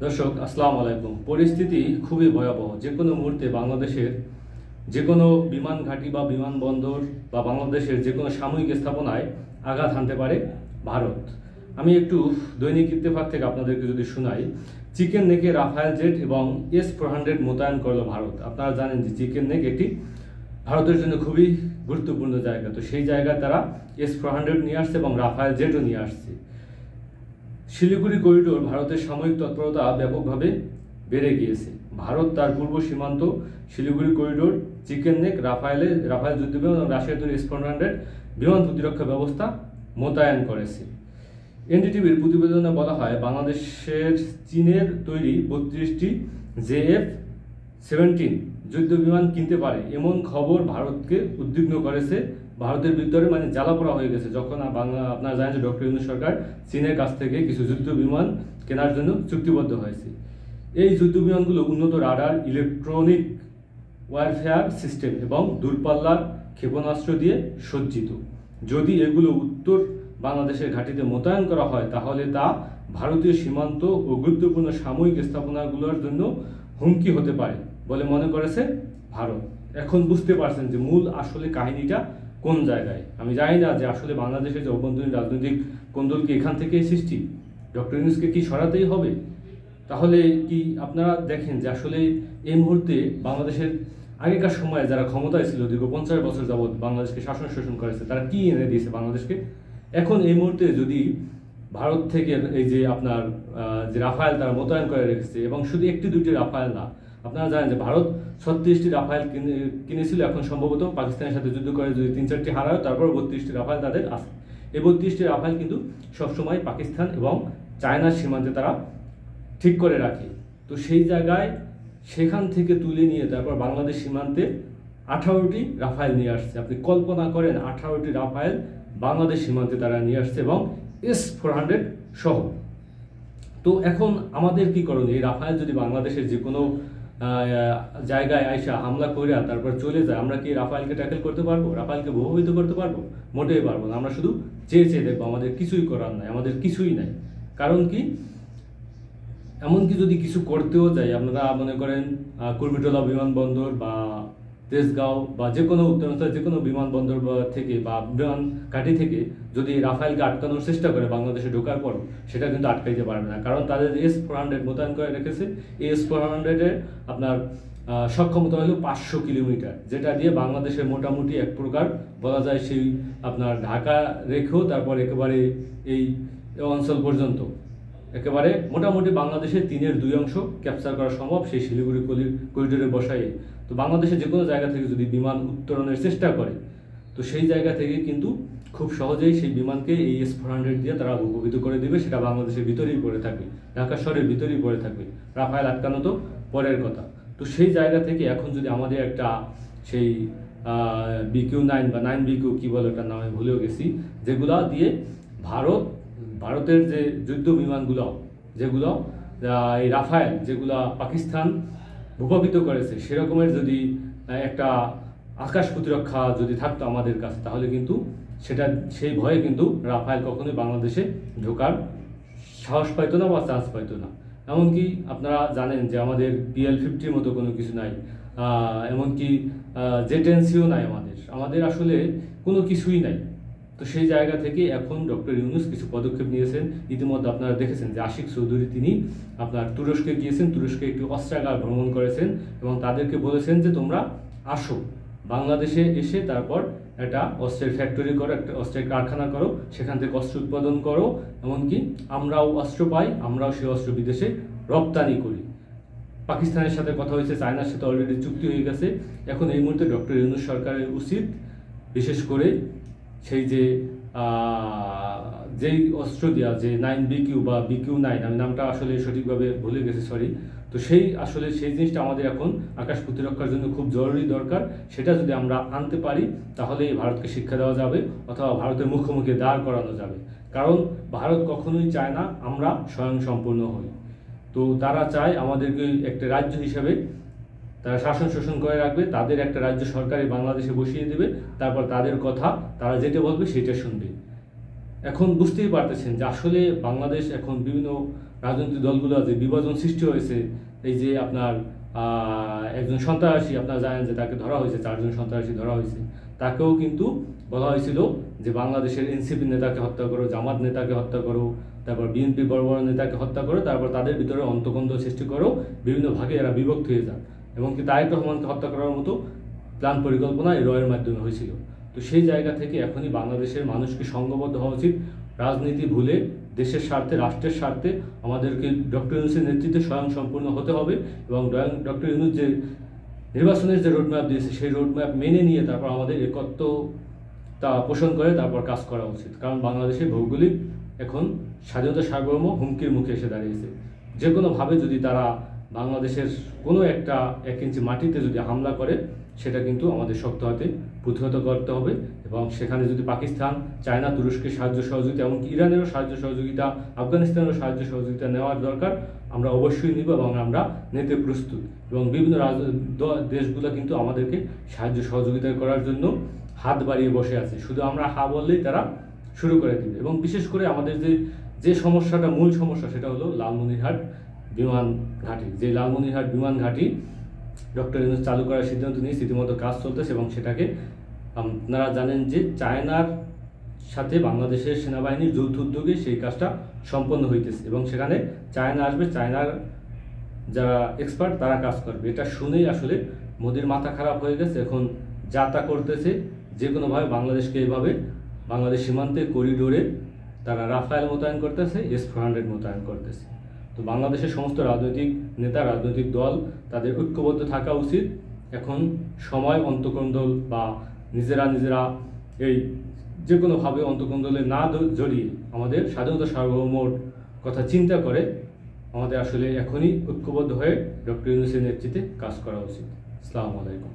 দর্শক আসসালামু আলাইকুম। পরিস্থিতি খুবই ভয়াবহ। যে কোনো মুহূর্তে বাংলাদেশের যে কোনো বিমান ঘাঁটি বা বিমানবন্দর বা বাংলাদেশের যে কোনো সাময়িক স্থাপনায় আঘাত হানতে পারে ভারত। আমি একটু দৈনিক ইত্তেফাক থেকে আপনাদেরকে যদি শোনাই, চিকেন নেকে রাফায়েল জেট এবং S-400 মোতায়েন করলো ভারত। আপনারা জানেন যে চিকেন নেক একটি ভারতের জন্য খুবই গুরুত্বপূর্ণ জায়গা। তো সেই জায়গায় তারা S-400 নিয়ে আসছে এবং রাফায়েল জেটও নিয়ে আসছে। শিলিগুড়ি করিডোর ভারতের সামরিক তৎপরতা ব্যাপকভাবে বেড়ে গিয়েছে। ভারত তার পূর্ব সীমান্ত Siliguri corridor, chicken neck, Rafale যুদ্ধবিমান এবং রাশিয়ার তৈরি S-400 বিমান প্রতিরক্ষা ব্যবস্থা মোতায়েন করেছে। এনডিটিভির প্রতিবেদনে বলা হয়, বাংলাদেশের চীনের তৈরি 32টি JF-17 যুদ্ধ বিমান কিনতে পারে এমন খবর ভারতকে উদ্বিগ্ন করেছে। ভারতের ভিতরে জ্বালাপোড়া হয়ে গেছে যখন আপনারা জানেন যে ডক্টর ইউনূস সরকার চীনের কাছ থেকে কিছু যুদ্ধ বিমান কেনার জন্য চুক্তিবদ্ধ হয়েছে। এই যুদ্ধ বিমানগুলো উন্নত রাডার, ইলেকট্রনিক ওয়ারফেয়ার সিস্টেম এবং দূরপাল্লার ক্ষেপণাস্ত্র দিয়ে সজ্জিত। যদি এগুলো উত্তর বাংলাদেশের ঘাঁটিতে মোতায়েন করা হয় তাহলে তা ভারতীয় সীমান্ত ও গুরুত্বপূর্ণ সামরিক স্থাপনাগুলোর জন্য হুমকি হতে পারে বলে মনে করেছে ভারত। এখন বুঝতে পারছেন যে মূল আসলে কাহিনীটা কোন জায়গায়। আমি জানি না যে আসলে বাংলাদেশের যে অভ্যন্তরীণ রাজনৈতিক কোন্দল কি এখান থেকেই সৃষ্টি, ডক্টর ইউনূসকে কি সরাতেই হবে? তাহলে কি আপনারা দেখেন যে আসলে এই মুহূর্তে বাংলাদেশের আগেকার সময়ে যারা ক্ষমতায় ছিল দীর্ঘ 50 বছর যাবৎ বাংলাদেশকে শাসন শোষণ করেছে, তারা কি এনে দিয়েছে বাংলাদেশকে? এখন এই মুহূর্তে যদি ভারত থেকে এই যে আপনার যে রাফায়েল তারা মোতায়েন করে রেখেছে, এবং শুধু একটি দুইটি রাফায়েল না, আপনারা জানেন যে ভারত 36টি রাফায়েল কিনেছিল। এখন সম্ভবত পাকিস্তানের সাথে যুদ্ধ করে যদি 3-4টি হারায়, তারপর 32টি রাফায়েল তাদের আছে। এই 32টি রাফায়েল কিন্তু সবসময় পাকিস্তান এবং চায়নার সীমান্তে তারা ঠিক করে রাখে। তো সেই জায়গায় সেখান থেকে তুলে নিয়ে তারপর বাংলাদেশ সীমান্তে 18টি রাফায়েল নিয়ে আসছে। আপনি কল্পনা করেন 18টি রাফায়েল বাংলাদেশ সীমান্তে তারা নিয়ে আসছে এবং S-400 সহ। তো এখন আমাদের কি করণীয়? এই রাফায়েল যদি বাংলাদেশের যে কোনো জায়গায় আইসা হামলা করিয়া তারপর চলে যায়, আমরা কি রাফায়েলকে ট্যাকেল করতে পারবো? রাফায়েলকে প্রভাবিত করতে পারবো? মোটেই পারবো না। আমরা শুধু চেয়ে চেয়ে দেখবো, আমাদের কিছুই করার নাই, আমাদের কিছুই নাই। কারণ কি, এমনকি যদি কিছু করতেও যাই, আপনারা মনে করেন কুর্মিটোলা বিমানবন্দর বা তেজগাঁও বা যে কোনো উত্তরাঞ্চলের যে কোনো বিমানবন্দর থেকে বা বিমান ঘাঁটি থেকে যদি রাফায়েলকে আটকানোর চেষ্টা করে বাংলাদেশে ঢোকার পর, সেটা কিন্তু আটকাইতে পারবে না। কারণ তাদের S-400 মোতায়েন করে রেখেছে। এই S-400 আপনার সক্ষমতা হলো 500 কিলোমিটার, যেটা দিয়ে বাংলাদেশের মোটামুটি এক প্রকার বলা যায় সেই আপনার ঢাকা রেখেও তারপর একেবারে এই অঞ্চল পর্যন্ত একেবারে মোটামুটি বাংলাদেশের 3/2 অংশ ক্যাপচার করা সম্ভব সেই শিলিগুড়ি করিডোরে বসায়। তো বাংলাদেশের যে কোনো জায়গা থেকে যদি বিমান উত্তরণের চেষ্টা করে, তো সেই জায়গা থেকে কিন্তু খুব সহজেই সেই বিমানকে এই S-400 দিয়ে তারা ভূপাতিত করে দেবে। সেটা বাংলাদেশের ভিতরেই পড়ে থাকবে, ঢাকা শহরের ভিতরেই পড়ে থাকবে। রাফায়েল আটকানো তো পরের কথা। তো সেই জায়গা থেকে এখন যদি আমাদের একটা সেই BQ-9 বা 9BQ কি বলে ওটার নামে ভুলেও গেছি, যেগুলা দিয়ে ভারতের যে যুদ্ধ বিমানগুলো, যেগুলো এই রাফায়েল যেগুলো পাকিস্তান ভূপাতিত করেছে, সেরকমের যদি একটা আকাশ প্রতিরক্ষা যদি থাকতো আমাদের কাছে, তাহলে কিন্তু সেটা সেই ভয়ে কিন্তু রাফায়েল কখনোই বাংলাদেশে ঢোকার সাহস পাইতো না বা চান্স পাইতো না। এমনকি আপনারা জানেন যে আমাদের PL-50 মতো কোনো কিছু নাই, এমনকি জেটেন্সিও নাই, আমাদের আসলে কোনো কিছুই নাই। তো সেই জায়গা থেকে এখন ডক্টর ইউনূস কিছু পদক্ষেপ নিয়েছেন। ইতিমধ্যে আপনারা দেখেছেন যে আশিক চৌধুরী তিনি আপনার তুরস্কে গিয়েছেন, তুরস্কে একটি অস্ত্রাগার ভ্রমণ করেছেন এবং তাদেরকে বলেছেন যে তোমরা আসো বাংলাদেশে, এসে তারপর একটা অস্ত্রের ফ্যাক্টরি করো, একটা অস্ত্রের কারখানা করো, সেখান থেকে অস্ত্র উৎপাদন করো, এমনকি আমরাও অস্ত্র পাই, আমরাও সেই অস্ত্র বিদেশে রপ্তানি করি। পাকিস্তানের সাথে কথা হয়েছে, চায়নার সাথে অলরেডি চুক্তি হয়ে গেছে। এখন এই মুহূর্তে ডক্টর ইউনূস সরকারের উচিত বিশেষ করে সেই যে যেই অস্ত্র দেওয়া যে 9BQ বা BQ-9, আমি নামটা আসলে সঠিকভাবে ভুলে গেছি, সরি। তো সেই জিনিসটা আমাদের এখন আকাশ প্রতিরক্ষার জন্য খুব জরুরি দরকার। সেটা যদি আমরা আনতে পারি তাহলে ভারতকে শিক্ষা দেওয়া যাবে অথবা ভারতের মুখোমুখি দাঁড় করানো যাবে। কারণ ভারত কখনোই চায় না আমরা স্বয়ংসম্পূর্ণ হই। তো তারা চায় আমাদেরকে একটা রাজ্য হিসাবে তারা শাসন শোষণ করে রাখবে, তাদের একটা রাজ্য সরকারি বাংলাদেশে বসিয়ে দেবে, তারপর তাদের কথা তারা যেটা বলবে সেটা শুনবে। এখন বুঝতেই পারতেছেন যে আসলে বাংলাদেশ এখন বিভিন্ন রাজনৈতিক দলগুলো আছে, বিভাজন সৃষ্টি হয়েছে। এই যে আপনার একজন সন্ত্রাসী আপনারা জানেন যে তাকে ধরা হয়েছে, 4জন সন্ত্রাসী ধরা হয়েছে। তাকেও কিন্তু বলা হয়েছিল যে বাংলাদেশের এনসিপি নেতাকে হত্যা করো, জামাত নেতাকে হত্যা করো, তারপর বিএনপি বড় বড় নেতাকে হত্যা করো, তারপর তাদের ভিতরে অন্তকন্দ সৃষ্টি করো, বিভিন্ন ভাগে এরা বিভক্ত হয়ে যান। এবং কি তারেক রহমানকে হত্যা করার মতো প্ল্যান পরিকল্পনা এই রয়ের মাধ্যমে হয়েছিল। তো সেই জায়গা থেকে এখনই বাংলাদেশের মানুষকে সংঘবদ্ধ হওয়া উচিত। রাজনীতি ভুলে দেশের স্বার্থে, রাষ্ট্রের স্বার্থে আমাদেরকে ডক্টর ইউনূসের নেতৃত্বে স্বয়ংসম্পূর্ণ হতে হবে এবং ডক্টর ইউনূস যে নির্বাচনের যে রোডম্যাপ দিয়েছে সেই রোডম্যাপ মেনে নিয়ে তারপর আমাদের একত্বতা পোষণ করে তারপর কাজ করা উচিত। কারণ বাংলাদেশের ভৌগোলিক এখন স্বাধীনতা সার্বভৌম হুমকির মুখে এসে দাঁড়িয়েছে। যে কোনোভাবে যদি তারা বাংলাদেশের কোনো একটা 1 ইঞ্চি মাটিতে যদি হামলা করে, সেটা কিন্তু আমাদের শক্ত হাতে প্রতিহত করতে হবে। এবং সেখানে যদি পাকিস্তান, চায়না, তুরস্কের সাহায্য সহযোগিতা, এমনকি ইরানেরও সাহায্য সহযোগিতা, আফগানিস্তানেরও সাহায্য সহযোগিতা নেওয়ার দরকার, আমরা অবশ্যই নিব এবং আমরা নিতে প্রস্তুত। এবং বিভিন্ন দেশগুলো কিন্তু আমাদেরকে সাহায্য সহযোগিতা করার জন্য হাত বাড়িয়ে বসে আছে। শুধু আমরা হা বললেই তারা শুরু করে দিবে। এবং বিশেষ করে আমাদের যে সমস্যাটা, মূল সমস্যা, সেটা হলো লালমনিরহাট বিমান ঘাঁটি। যে লালমনিরহাট বিমান ঘাঁটি ডক্টর ইউনূস চালু করার সিদ্ধান্ত নিয়ে রীতিমতো কাজ চলতেছে এবং সেটাকে আপনারা জানেন যে চায়নার সাথে বাংলাদেশের সেনাবাহিনীর যৌথ উদ্যোগে সেই কাজটা সম্পন্ন হইতেছে এবং সেখানে চায়না আসবে, চায়নার যারা এক্সপার্ট তারা কাজ করবে। এটা শুনেই আসলে মোদির মাথা খারাপ হয়ে গেছে। এখন যা তা করতেছে, যে কোনোভাবে বাংলাদেশকে এভাবে বাংলাদেশ সীমান্তের করিডোরে তারা রাফায়েল মোতায়েন করতেছে, S-400 মোতায়েন করতেছে। তো বাংলাদেশের সমস্ত রাজনৈতিক নেতা, রাজনৈতিক দল তাদের ঐক্যবদ্ধ থাকা উচিত। এখন সময় অন্তকোন্দল বা নিজেরা এই যে কোনোভাবে অন্তকোন্দলে না জড়িয়ে আমাদের স্বাধীনতা সার্বভৌমর কথা চিন্তা করে আমাদের আসলে এখনই ঐক্যবদ্ধ হয়ে ডক্টর ইউনূসের নেতৃত্বে কাজ করা উচিত। আসসালামু আলাইকুম।